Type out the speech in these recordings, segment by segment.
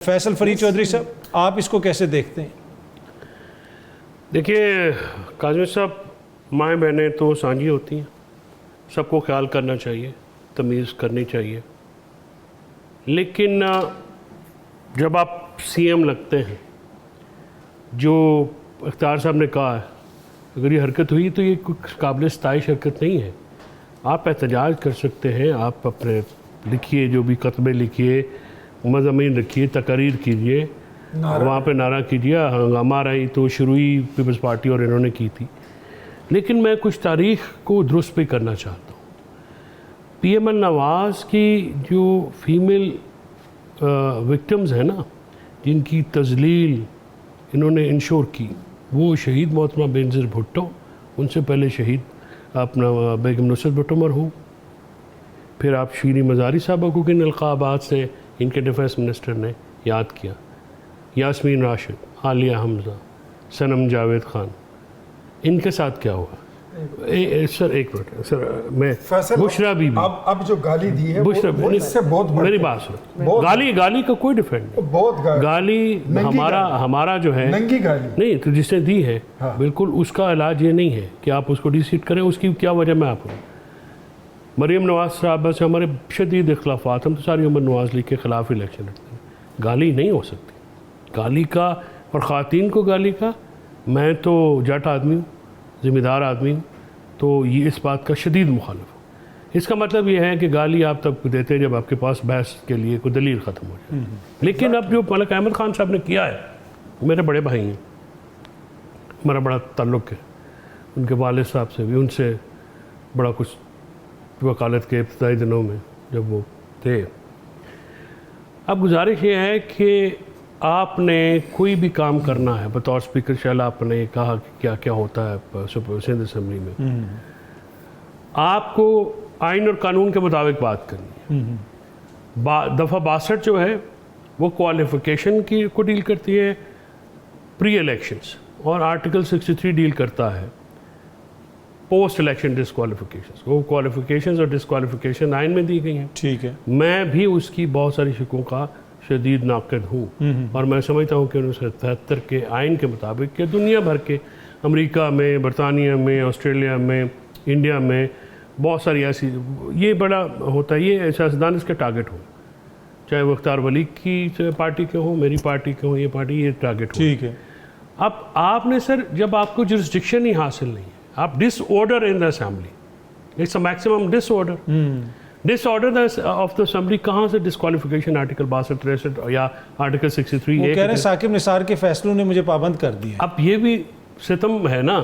फैसल फरीद चौधरी साहब, आप इसको कैसे देखते हैं? देखिए काजमी साहब, माएँ बहनें तो सांझी होती हैं, सबको ख्याल करना चाहिए, तमीज़ करनी चाहिए। लेकिन जब आप सीएम लगते हैं, जो इख्तियार साहब ने कहा है, अगर ये हरकत हुई तो ये कुछ काबिल सताइश हरकत नहीं है। आप एहतजाज कर सकते हैं, आप अपने लिखिए, जो भी कतबे लिखिए, मज़ामीन रखिए, तकरीर कीजिए, वहाँ पे नारा कीजिए। हंगामा रही तो शुरूई पीपल्स पार्टी और इन्होंने की थी। लेकिन मैं कुछ तारीख़ को दुरुस्त भी करना चाहता हूँ। पीएमएल नवाज़ की जो फीमेल विक्टिम्स हैं ना, जिनकी तजलील इन्होंने इंश्योर की, वो शहीद मोहतरमा बेनज़ीर भुट्टो, उनसे पहले शहीद अपना बेगम नुसरत भुट्टो मरहूम, फिर आप शीरी मज़ारी साहबा को किन अलक़ाबात से इनके डिफेंस मिनिस्टर ने याद किया, यास्मीन राशिद, आलिया हमज़ा, सनम जावेद ख़ान, इनके साथ क्या हुआ? सर एक मिनट सर, मैं बुशरा बीबी, अब जो गाली दी है बुशरा वो इससे बहुत मेरी बात सुनो। गाली का कोई डिफेंड नहीं, बहुत गाली हमारा जो है नंगी गाली नहीं, तो जिसने दी है हाँ। बिल्कुल उसका इलाज ये नहीं है कि आप उसको डिसीट करें। उसकी क्या वजह मैं आपको, मरीम नवाज़ साहब से हमारे शदीद इख्लाफात, हम तो सारी उम्र नवाज़ लीग के ख़िलाफ़ इलेक्शन लड़ते हैं। गाली नहीं हो सकती, गाली का और ख़वातीन को गाली का। मैं तो जट आदमी हूँ, ज़िम्मेदार आदमी हूँ, तो ये इस बात का शदीद मुखालिफ हूँ। इसका मतलब ये है कि गाली आप तब देते हैं जब आपके पास बहस के लिए कोई दलील ख़त्म हो जाए। लेकिन अब जो मलिक अहमद ख़ान साहब ने किया है, मेरे बड़े भाई हैं, हमारा बड़ा ताल्लुक़ है उनके वालिद साहब से भी, उनसे बड़ा कुछ वकालत के इब्तदाई दिनों में जब वो थे। अब गुजारिश ये है कि आपने कोई भी काम करना है बतौर स्पीकर, शायद आपने कहा कि क्या क्या होता है सिंध असम्बली में, आपको आइन और कानून के मुताबिक बात करनी है। दफ़ा 62 जो है वो क्वालिफ़िकेशन की को डील करती है, प्री इलेक्शंस, और आर्टिकल 63 डील करता है पोस्ट इलेक्शन डिसक्वालिफिकेशंस। वो क्वालिफिकेशंस और डिसक्वालिफिकेशन आइन में दी गई हैं। ठीक है, मैं भी उसकी बहुत सारी शिकों का शदीद नाक़िद हूँ, और मैं समझता हूँ कि 1973 के आइन के मुताबिक कि दुनिया भर के, अमेरिका में, बरतानिया में, ऑस्ट्रेलिया में, इंडिया में बहुत सारी ऐसी, ये बड़ा होता है, ये सियासतदान इसके टारगेट हो, चाहे वो इख्तियार वली की पार्टी के हों, मेरी पार्टी के हों, ये पार्टी, ये टारगेट हो। ठीक है। अब आपने सर, जब आपको जुरिस्डिक्शन ही हासिल नहीं है, आप disorder in the assembly, it's a maximum disorder, disorder of the assembly, कहाँ से डिस्क्वालिफिकेशन आर्टिकल 62-63 या आर्टिकल 63? वो कह रहे हैं साकिब निसार के फैसलों ने मुझे पाबंद कर दिया। अब ये भी सितम है ना,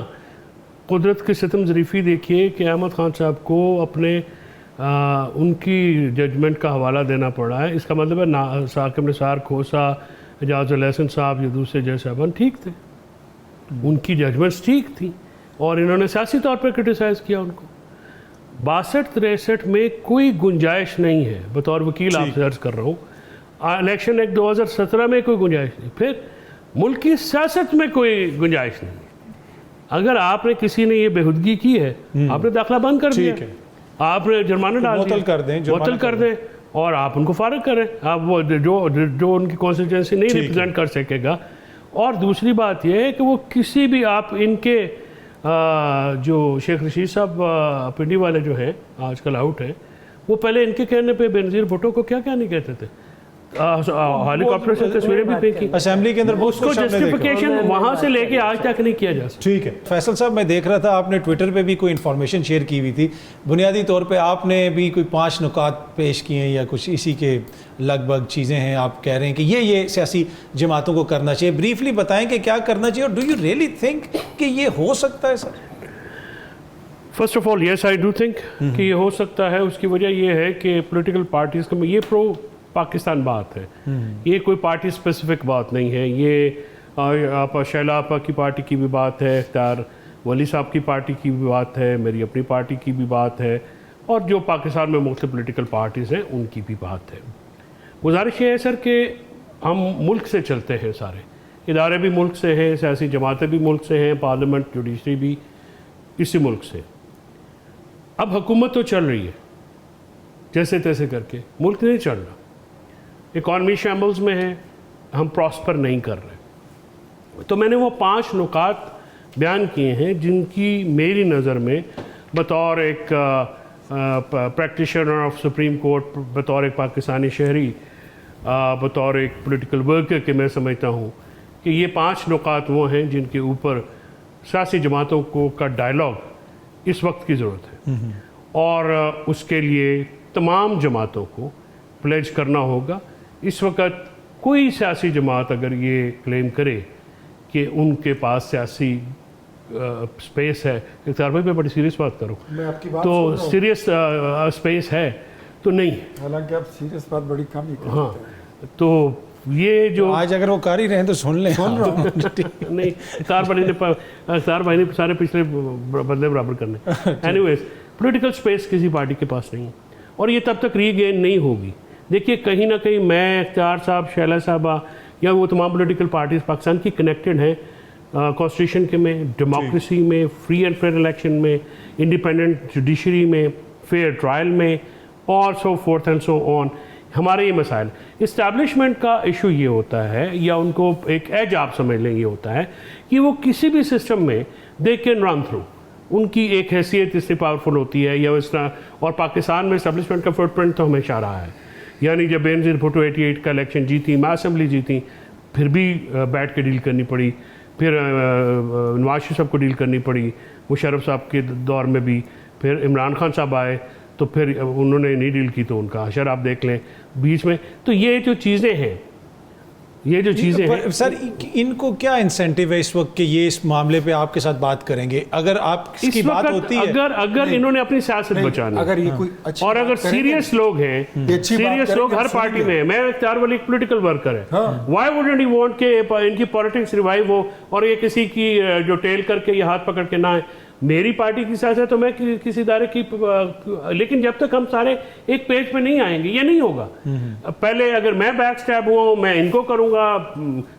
कुदरत की सितम ज़रीफ़ी देखिए कि अहमद ख़ान साहब को अपने उनकी जजमेंट का हवाला देना पड़ा है। इसका मतलब है साकिब निसार, खोसा, एजाज़ुल एहसन साहब, या दूसरे जज साहबान ठीक थे, उनकी जजमेंट्स ठीक थी, और इन्होंने सियासी तौर पर क्रिटिसाइज़ किया उनको। 62-63 में कोई गुंजाइश नहीं है, बतौर वकील आपसे अर्ज़ कर रहा हूँ, इलेक्शन एक्ट 2017 में कोई गुंजाइश नहीं, फिर मुल्क की सियासत में कोई गुंजाइश नहीं। अगर आपने किसी ने ये बेहुदगी की है, आपने दाखिला बंद कर दिया, आपने जुर्माना डाल दिया, मुअत्तल कर दें, और आप उनको फारिग करें। आप वो जो उनकी कॉन्स्टिट्यूंसी नहीं रिप्रेजेंट कर सकेगा। और दूसरी बात यह है कि वो किसी भी, आप इनके जो शेख रशीद साहब पिंडी वाले जो हैं, आजकल आउट हैं, वो पहले इनके कहने पे बेनज़ीर भुट्टो को क्या क्या नहीं कहते थे, हेलीकॉप्टर से तस्वीरें भी फेंकी असेंबली के अंदर, उसको जस्टिफिकेशन वहाँ से लेके आज तक नहीं किया जा सकता। ठीक है। फैसल साहब, मैं देख रहा था आपने ट्विटर पे भी कोई इन्फॉर्मेशन शेयर की हुई थी, बुनियादी तौर पे आपने भी कोई 5 नुकात पेश किए हैं या कुछ इसी के लगभग चीज़ें हैं। आप कह रहे हैं कि ये सियासी जमातों को करना चाहिए। ब्रीफली बताएं कि क्या करना चाहिए, और डू यू रियली थिंक कि ये हो सकता है? Sir, first of all yes, I do think कि ये हो सकता है। उसकी वजह ये है कि पॉलिटिकल पार्टीज़ का, ये प्रो पाकिस्तान बात है, ये कोई पार्टी स्पेसिफिक बात नहीं है। ये आप शैला आपा की पार्टी की भी बात है, इख्तियार वली साहब की पार्टी की भी बात है, मेरी अपनी पार्टी की भी बात है, और जो पाकिस्तान में मुख्तलिफ पॉलिटिकल पार्टीज़ हैं उनकी भी बात है। गुजारिश ये है सर कि हम मुल्क से चलते हैं, सारे इदारे भी मुल्क से हैं, सियासी जमातें भी मुल्क से हैं, पार्लियामेंट, जुडिशरी भी इसी मुल्क से। अब हुकूमत तो चल रही है जैसे तैसे करके, मुल्क नहीं चल रहा। इकॉनमी शैम्बल्स में है, हम प्रॉस्पर नहीं कर रहे। तो मैंने वो 5 नुकात बयान किए हैं जिनकी मेरी नज़र में बतौर एक प्रैक्टिशनर ऑफ सुप्रीम कोर्ट, बतौर एक पाकिस्तानी शहरी, बतौर एक पॉलिटिकल वर्कर के मैं समझता हूँ कि ये 5 नुकात वो हैं जिनके ऊपर सियासी जमातों को का डायलॉग इस वक्त की ज़रूरत है और उसके लिए तमाम जमातों को प्लेज करना होगा। इस वक्त कोई सियासी जमात अगर ये क्लेम करे कि उनके पास सियासी स्पेस है, इख्तियार भाई मैं बड़ी सीरियस बात करूँ मैं आपकी बात तो सुन रहा हूँ। सीरियस स्पेस है तो नहीं है। हालांकि आप सीरियस बात बड़ी कम ही करते हाँ, हैं। तो ये जो आज अगर वो कर ही रहे हैं तो सुन लें। सुन रहा हूँ। नहीं, अख्तार भाई ने सारे पिछले बदले बराबर करने। एनीवेज, पॉलिटिकल स्पेस किसी पार्टी के पास नहीं है और ये तब तक रीगेन नहीं होगी। देखिए कहीं ना कहीं मैं, अख्तियार साहब, शैला साहबा या वो तमाम पॉलिटिकल पार्टीज पाकिस्तान की कनेक्टेड हैं कॉन्स्टिट्यूशन के में, डेमोक्रेसी में, फ्री एंड फेयर इलेक्शन में, इंडिपेंडेंट जुडिशरी में, फेयर ट्रायल में और सो फोर्थ एंड सो ऑन। हमारे ये मसाइल इस्टेब्लिशमेंट का इशू ये होता है या उनको एक एज आप समझ लें ये होता है कि वो किसी भी सिस्टम में दे कैन रन थ्रू, उनकी एक हैसियत इससे पावरफुल होती है या इस तरह। और पाकिस्तान में इस्टेब्लिशमेंट का फुटप्रिंट तो हमेशा रहा है, यानी जब बेनज़ीर भुट्टो 88 का इलेक्शन जीती, मैं असेंबली जीती, फिर भी बैठ के डील करनी पड़ी, फिर नवाज शरीफ साहब को डील करनी पड़ी, मुशर्रफ साहब के दौर में भी, फिर इमरान खान साहब आए तो फिर उन्होंने नहीं डील की तो उनका हशर आप देख लें बीच में। तो ये जो चीज़ें हैं, ये जो चीज़ें हैं सर, इनको क्या इंसेंटिव है इस वक्त कि ये इस मामले पे आपके साथ बात करेंगे? अगर आप इसकी इस बात वक्त होती है, अगर इन्होंने अपनी सियासत बचानी अगर ये कोई अच्छी और अगर बात करेंगे, सीरियस लोग हैं, ये अच्छी बात सीरियस लोग करेंगे, हर सुनेंगे। पार्टी में है। मैं इख्तियार वली एक पॉलिटिकल वर्कर है, व्हाई वुडंट ही वांट के इनकी पॉलिटिक्स रिवाइव हो और ये किसी की जो टेल करके या हाथ पकड़ के ना आए। मेरी पार्टी की सियासत है तो मैं किसी इदारे की, लेकिन जब तक हम सारे एक पेज पे नहीं आएंगे ये नहीं होगा। पहले अगर मैं बैक स्टैब हुआ मैं इनको करूंगा,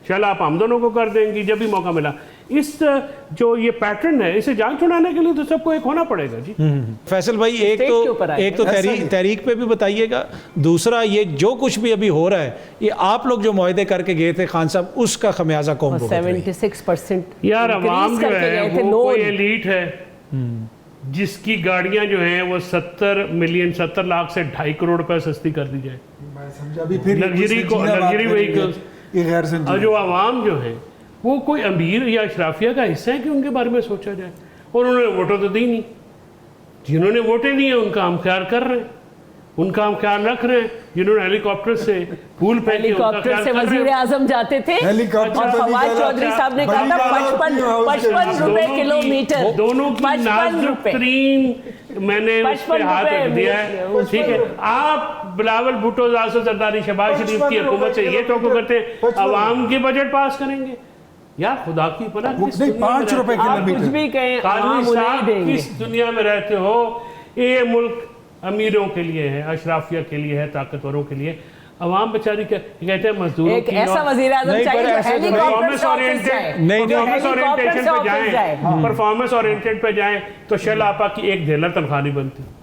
शायद आप हम दोनों को कर देंगी जब भी मौका मिला। इस जो ये पैटर्न है इसे जान छुड़ाने के लिए तो सबको एक होना पड़ेगा जी। फैसल भाई, एक तो तहरीक पे भी बताइएगा, दूसरा ये जो कुछ भी अभी हो रहा है ये आप लोग जो मुआहदे करके गए थे खान साहब, उसका खमियाजा कौन भुगत रही है? 76% यार अवाम जो है वो कोई एलीट है जिसकी गाड़ियां जो हैं वो 70 मिलियन 70 लाख से 2.5 करोड़ रुपए सस्ती कर दी जाए, मैं समझा अभी फिर लग्जरी व्हीकल्स। ये गैर संजीदा। और जो आवाम जो है वो कोई अमीर या अशराफिया का हिस्सा है कि उनके बारे में सोचा जाए। और उन्होंने वोटें तो दी नहीं, जिन्होंने वोटें दी हैं उनका हम ख्याल कर रहे हैं, उनका हम ख्याल रख रहे हैं। जिन्होंने हेलीकॉप्टर से फूल फेंके हेलीकॉप्टर से वजीर आजम जाते थे हेलीकॉप्टर और से फवाद नहीं चौधरी साहब ने कहा था 55 रुपए किलोमीटर, दोनों की 55 नाजुक रुपए। तरीन मैंने उस पे 55 हाथ रुपए रख दिया है। ठीक है, आप बिलावल भुट्टो, जासद जरदारी, शहबाज शरीफ की हुकूमत से ये तो करते हैं अवाम के बजट पास करेंगे। यार खुदा की पनाह, किस नहीं, दुनिया में 5 रुपए आप कुछ किलोमीटर। भी कहें काजमी आवाम उन्हें साहब, देंगे। किस दुनिया में रहते हो? ये मुल्क अमीरों के लिए है, अशराफिया के लिए है, ताकतवरों के लिए। अवाम बेचारी कहते हैं मजदूरों एक की ऐसा वजीर आजम नहीं, चाहिए पर जो ऐसे तो हेलीकॉप्टर से ऑफिस जाए, नहीं, जो परफॉर्मेंस हेलीकॉप्टर ओरिएंटेशन से पे ऑफिस जाए। जाएं, परफॉर्मेंस ओरिएंटेड पे जाएं तो शैल आपा की एक धेलर तनख्वाह नहीं बनती।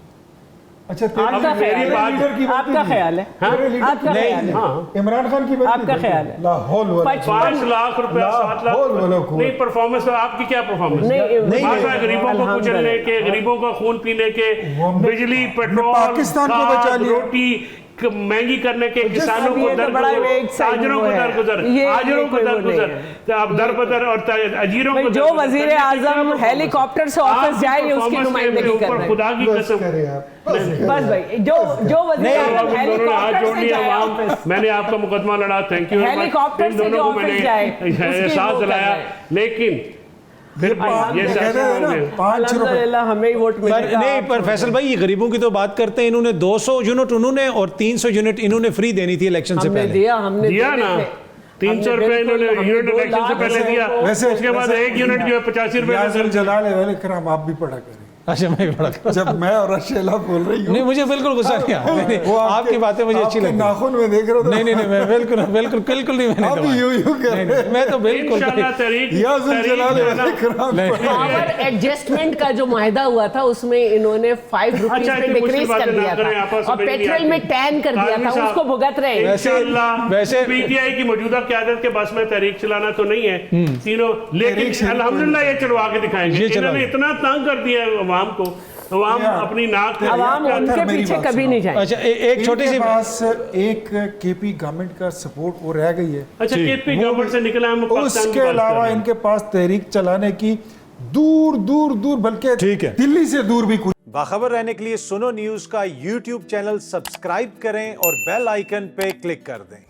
अच्छा, आपका अब मेरी ख्याल बात- है? आपका ख्याल है? आपका नहीं, ख्याल है? हाँ, इमरान खान की आपका ख्याल है? लाहौल वाला 5 लाख रुपया 7 लाख लाहौल नहीं परफॉर्मेंस। आपकी क्या परफॉर्मेंस? नहीं, बात है गरीबों को कुचलने के, गरीबों को खून पीने के, बिजली, पेट्रोल, पाकिस्तान को खाद, बचा लिया। रोटी महंगी करने के, किसानों को ये तो बड़ा दरगुजर, एक साइड ताजरों को वो है। दरगुजर, ये आजरों को कोई वो नहीं दरगुजर, है। तो आप दरबदर और अजीरों भाई को जो दरगुजर वजीर करने के आजम क्या performance? हेलीकॉप्टर से ऑफिस आपकी जाए उसकी performance नुमाइंदगी के कर ऊपर रहे हैं। खुदा की बस कसम। करें आप, बस करें। बस भाई जो वजीर आजम आप दोनों ने हाथ हेलीकॉप्टर जोड़ से लिया जाए अवाम, ऑफिस, मैंने आपका मुकदमा लड़ा, थैंक यू। हेलीकॉप्टर से जो ऑफिस जाए, उसकी एहसास वो कर दिलाया, रहे हैं। लेकिन फिर भी ये कहते सियासत हैं हो ना, गई। 5 रुपए। अल्हम्दुलिल्लाह हमें ही वोट पर मिलेगा। नहीं, पर फैसल भाई ये गरीबों की तो बात करते हैं, इन्होंने 200 यूनिट उन्होंने और 300 यूनिट इन्होंने फ्री देनी थी इलेक्शन से हमने पहले। दिया, हमने दिया देने ना, थे। 300 हमने रुपए बिल्कुल, इन्होंने हमने यूनिट 2 इलेक्शन से लाख पहले दिया, वैसे उसके बाद 1 यूनिट जो है 85 रुपए या का जलाल वाले कराम आप भी पढ़ा करें। अच्छा मैं बड़ा जब मैं और रशेला बोल रही हूँ नहीं मुझे बिल्कुल गुस्सा नहीं आया नहीं, वो आपकी बातें मुझे अच्छी आपके लगती नाखून में देख रहा था। नहीं मैं बिल्कुल बिल्कुल बिल्कुल नहीं मैंने आप दबाया। यूं यूं कर नहीं, रहे नहीं, मैं तो बिल्कुल इंशाल्लाह तहरीक या जुल जलाल जो है ना, पावर एडजस्टमेंट का जो मायदा हुआ था उसमें इन्होंने 5 रुपीज अच्छा, पे इतनी मुश्किल डिक्रीज बातें कर ना दिया करें, था आपस और में नहीं पेट्रोल में आती। 10 कर दिया काजमी था, साहब, उसको भुगत रहे हैं। वैसे- पीटीआई की मौजूदा क़यादत के बस में तहरीक चलाना तो नहीं है तीनों, लेकिन अल्हम्दुलिल्लाह ये चढ़वा के दिखाएंगे। ये चढ़वा इन्होंने इतना तंग कर दिया है अवाम को, अवाम अपनी नाक पे आवाम उनके मेरी पीछे बात कभी सुनो। नहीं जाए। अच्छा एक छोटी सी इनके पास एक केपी गवर्नमेंट का सपोर्ट वो रह गई है, अच्छा केपी गवर्नमेंट से निकला हम पाकिस्तान की उसके बात कर अलावा रहे हैं। इनके पास तहरीक चलाने की दूर दूर दूर बल्कि ठीक है। दिल्ली से दूर भी कुछ बाखबर रहने के लिए सुनो न्यूज का YouTube चैनल सब्सक्राइब करें और बेल आइकन पे क्लिक कर दें।